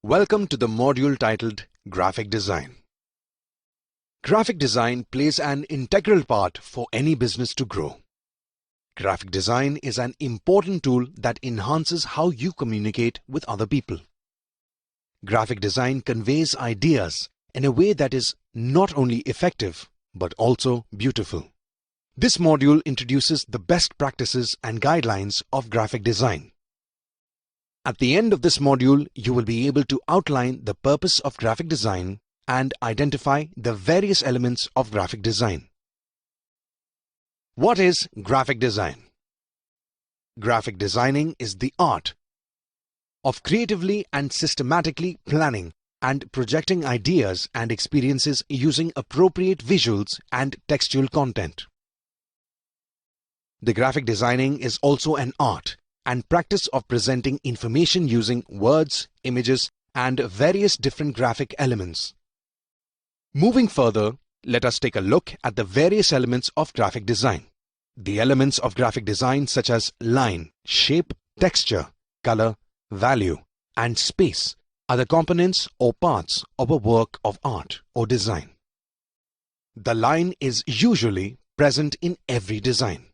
Welcome to the module titled Graphic Design. Graphic design plays an integral part for any business to grow. Graphic design is an important tool that enhances how you communicate with other people. Graphic design conveys ideas in a way that is not only effective but also beautiful. This module introduces the best practices and guidelines of graphic design. At the end of this module, you will be able to outline the purpose of graphic design and identify the various elements of graphic design. What is graphic design? Graphic designing is the art of creatively and systematically planning and projecting ideas and experiences using appropriate visuals and textual content. The graphic designing is also an art and practice of presenting information using words, images, and various different graphic elements. Moving further, let us take a look at the various elements of graphic design. The elements of graphic design such as line, shape, texture, color, value, and space are the components or parts of a work of art or design. The line is usually present in every design.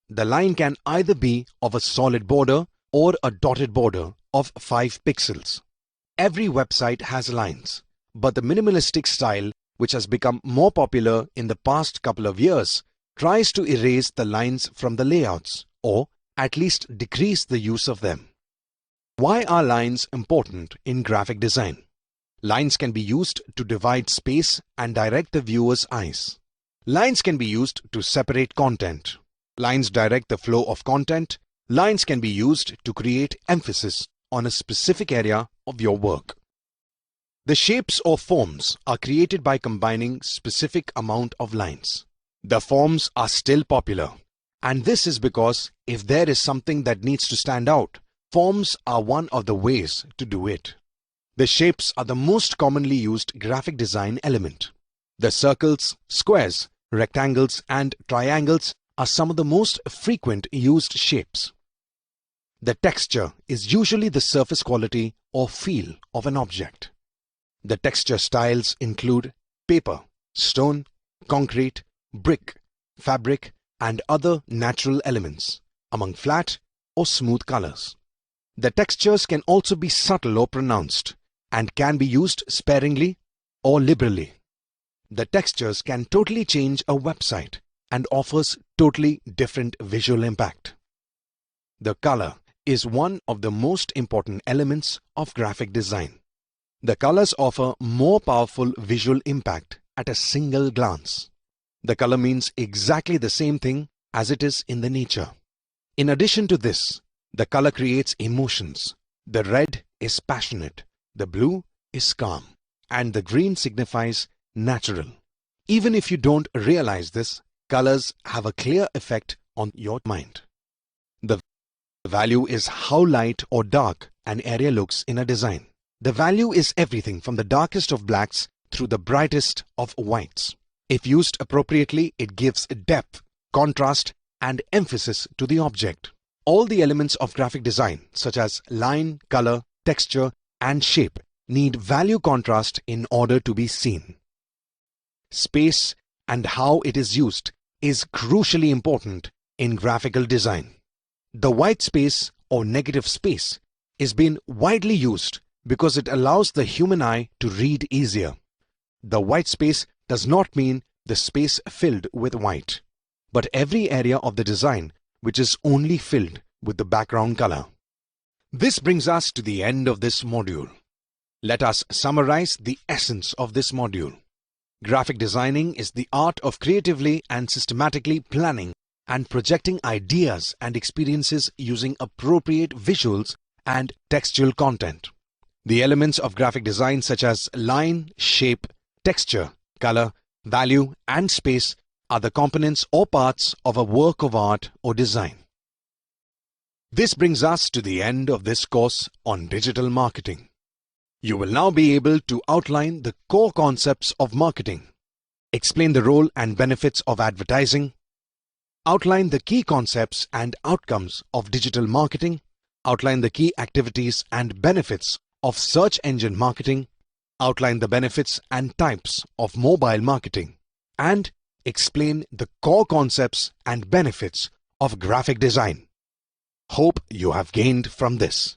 The line can either be of a solid border or a dotted border of 5 pixels. Every website has lines, but the minimalistic style, which has become more popular in the past couple of years, tries to erase the lines from the layouts or at least decrease the use of them. Why are lines important in graphic design? Lines can be used to divide space and direct the viewer's eyes. Lines can be used to separate content. Lines direct the flow of content. Lines can be used to create emphasis on a specific area of your work. The shapes or forms are created by combining specific amount of lines. The forms are still popular, and this is because if there is something that needs to stand out, forms are one of the ways to do it. The shapes are the most commonly used graphic design element. The circles, squares, rectangles, and triangles are some of the most frequent used shapes. The texture is usually the surface quality or feel of an object. The texture styles include paper, stone, concrete, brick, fabric, and other natural elements, among flat or smooth colors. The textures can also be subtle or pronounced and can be used sparingly or liberally. The textures can totally change a website and offers totally different visual impact. The color is one of the most important elements of graphic design. The colors offer more powerful visual impact at a single glance. The color means exactly the same thing as it is in the nature. In addition to this, the color creates emotions. The red is passionate, the blue is calm, and the green signifies natural. Even if you don't realize this, colors have a clear effect on your mind. The value is how light or dark an area looks in a design. The value is everything from the darkest of blacks through the brightest of whites. If used appropriately, it gives depth, contrast, and emphasis to the object. All the elements of graphic design, such as line, color, texture, and shape, need value contrast in order to be seen. Space and how it is used is crucially important in graphical design. The white space or negative space is being widely used because it allows the human eye to read easier. The white space does not mean the space filled with white, but every area of the design which is only filled with the background color. This brings us to the end of this module. Let us summarize the essence of this module. Graphic designing is the art of creatively and systematically planning and projecting ideas and experiences using appropriate visuals and textual content. The elements of graphic design such as line, shape, texture, color, value, and space are the components or parts of a work of art or design. This brings us to the end of this course on digital marketing. You will now be able to outline the core concepts of marketing, explain the role and benefits of advertising, outline the key concepts and outcomes of digital marketing, outline the key activities and benefits of search engine marketing, outline the benefits and types of mobile marketing, and explain the core concepts and benefits of graphic design. Hope you have gained from this.